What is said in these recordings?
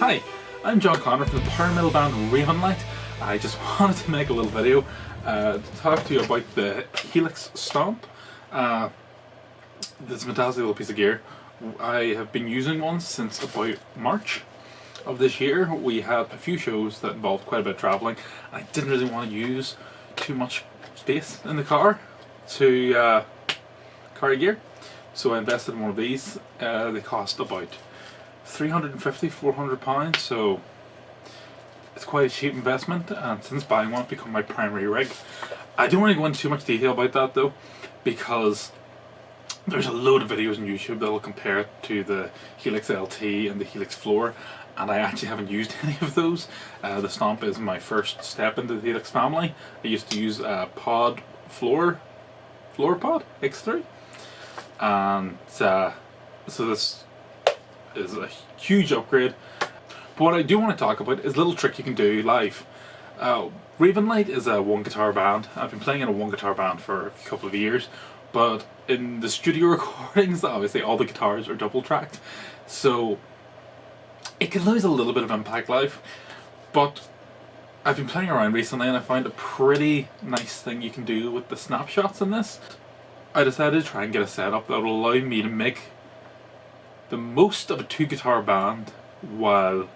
Hi, I'm John Connor from the power metal band Ravenlight. I just wanted to make a little video to talk to you about the Helix Stomp. This fantastic little piece of gear. I have been using one since about March of this year. We had a few shows that involved quite a bit of travelling. I didn't really want to use too much space in the car to carry gear, so I invested in one of these. They cost about £350–400, so it's quite a cheap investment, and since buying one it's become my primary rig. I don't want to go into too much detail about that though, because there's a load of videos on YouTube that will compare it to the Helix LT and the Helix Floor, and I actually haven't used any of those. The Stomp is my first step into the Helix family. I used to use a Pod Floor Pod X3, and so this is a huge upgrade. But what I do want to talk about is a little trick you can do live. Ravenlight is a one guitar band. I've been playing in a one guitar band for a couple of years, but in the studio recordings obviously all the guitars are double tracked, so it can lose a little bit of impact live. But I've been playing around recently and I found a pretty nice thing you can do with the snapshots in this. I decided to try and get a setup that will allow me to make the most of a two guitar band while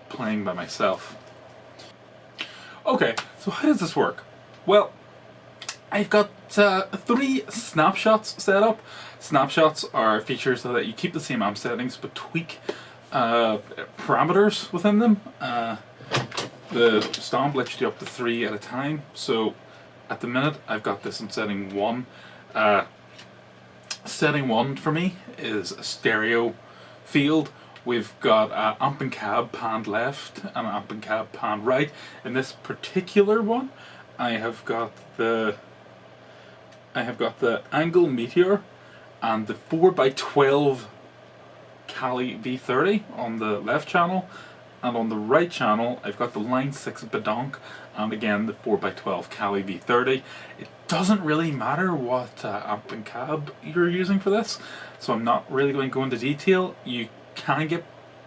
playing by myself. Okay, so how does this work? Well, I've got 3 snapshots set up. Snapshots are features so that you keep the same amp settings but tweak parameters within them. The Stomp lets you do up to 3 at a time, so at the minute I've got this in setting 1. Setting 1 for me is a stereo field. We've got amp and cab panned left and amp and cab panned right. In this particular one, I have got the Angle Meteor and the 4x12 Cali V30 on the left channel, and on the right channel I've got the Line 6 Bedonk and again the 4x12 Cali V30. It doesn't really matter what amp and cab you're using for this, so I'm not really going to go into detail. You can get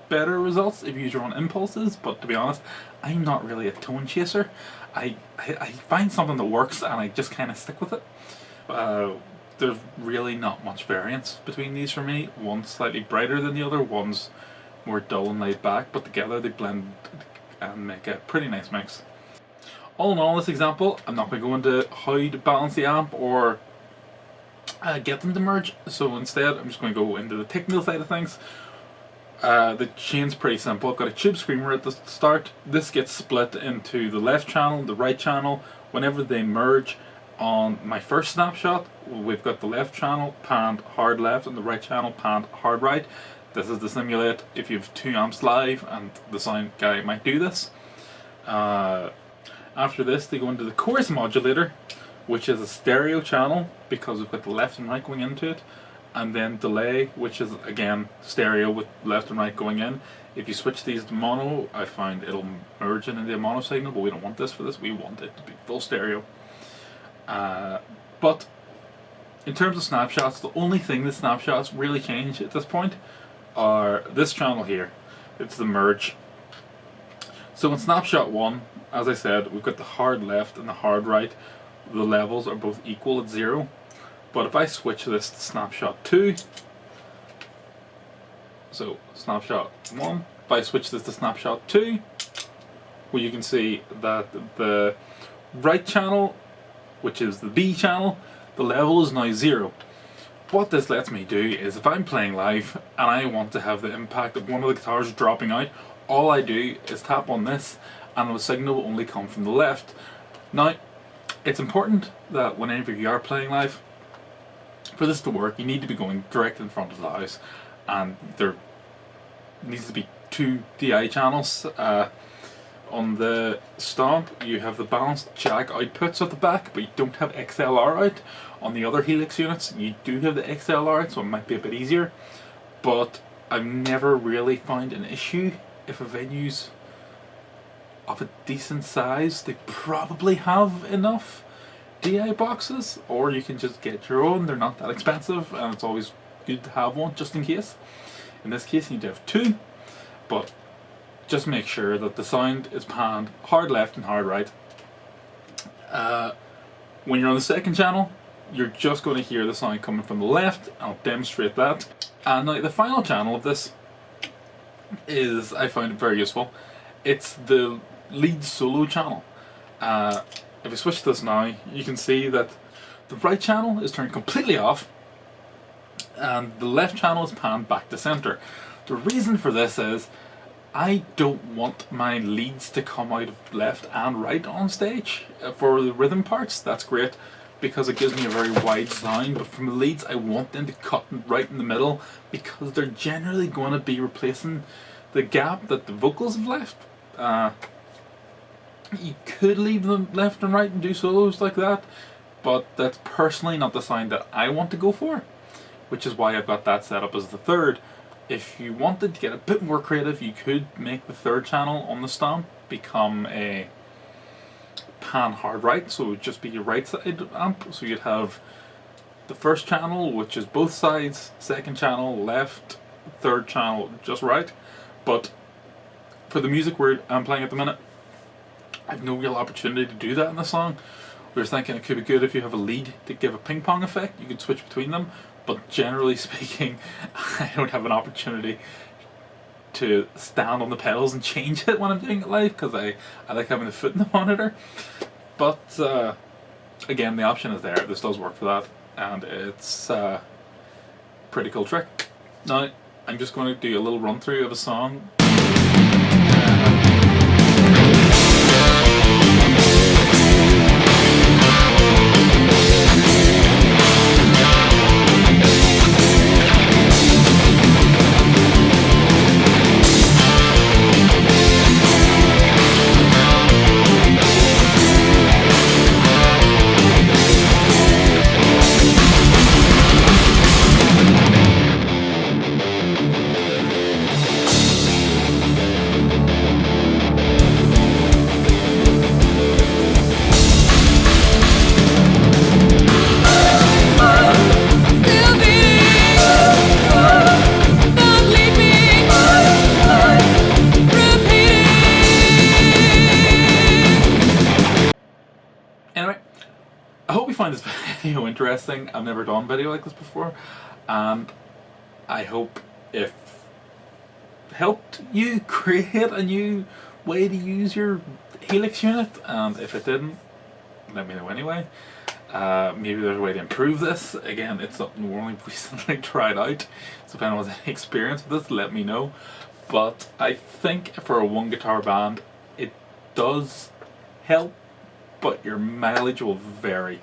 better results if you use your own impulses, but to be honest, I'm not really a tone chaser. I find something that works and I just kind of stick with it. There's really not much variance between these for me. One's slightly brighter than the other, one's more dull and laid back, but together they blend and make a pretty nice mix. All in all, in this example, I'm not going to go into how to balance the amp or get them to merge, so instead I'm just going to go into the technical side of things. The chain's pretty simple. I've got a tube screamer at the start. This gets split into the left channel, the right channel. Whenever they merge on my first snapshot, we've got the left channel panned hard left and the right channel panned hard right. This is to simulate if you have 2 amps live, and the sound guy might do this. After this they go into the chorus modulator, which is a stereo channel because we've got the left and right going into it, and then delay, which is again stereo with left and right going in. If you switch these to mono, I find it'll merge into a mono signal, but we don't want this for this. We want it to be full stereo. But in terms of snapshots, the only thing the snapshots really change at this point are this channel here. It's the merge. So in snapshot 1, as I said, we've got the hard left and the hard right. The levels are both equal at 0. But if I switch this to snapshot 2, so snapshot 1, if I switch this to snapshot 2, well, you can see that the right channel, which is the B channel, the level is now 0. What this lets me do is, if I'm playing live and I want to have the impact of one of the guitars dropping out, all I do is tap on this and the signal will only come from the left. Now, it's important that whenever you are playing live, for this to work, you need to be going direct in front of the house, and there needs to be 2 DI channels. On the Stomp you have the balanced jack outputs at the back, but you don't have XLR out. On the other Helix units you do have the XLR out, so it might be a bit easier, but I've never really found an issue. If a venue's of a decent size, they probably have enough DI boxes, or you can just get your own. They're not that expensive and it's always good to have one just in case. In this case you need to have 2, but just make sure that the sound is panned hard left and hard right. When you're on the second channel, you're just going to hear the sound coming from the left. I'll demonstrate that. And now the final channel of this is, I find it very useful. It's the lead solo channel. If we switch this now, you can see that the right channel is turned completely off and the left channel is panned back to center. The reason for this is I don't want my leads to come out of left and right on stage. For the rhythm parts, that's great because it gives me a very wide sound, but from the leads I want them to cut right in the middle because they're generally going to be replacing the gap that the vocals have left. You could leave them left and right and do solos like that, but that's personally not the sound that I want to go for, which is why I've got that set up as the third. If you wanted to get a bit more creative, you could make the third channel on the Stomp become a pan hard right, so it would just be your right side amp. So you'd have the first channel, which is both sides, second channel left, third channel just right. But for the music I'm playing at the minute, I have no real opportunity to do that in the song. We were thinking it could be good if you have a lead to give a ping pong effect, you could switch between them, but generally speaking I don't have an opportunity to stand on the pedals and change it when I'm doing it live because I like having the foot in the monitor. But again, the option is there. This does work for that, and it's a pretty cool trick. Now I'm just going to do a little run through of a song. Anyway, I hope you find this video interesting. I've never done a video like this before, and I hope it helped you create a new way to use your Helix unit, and if it didn't, let me know anyway. Maybe there's a way to improve this. Again, it's something we only recently tried out, so if anyone has any experience with this, let me know. But I think for a one guitar band, it does help, but your mileage will vary.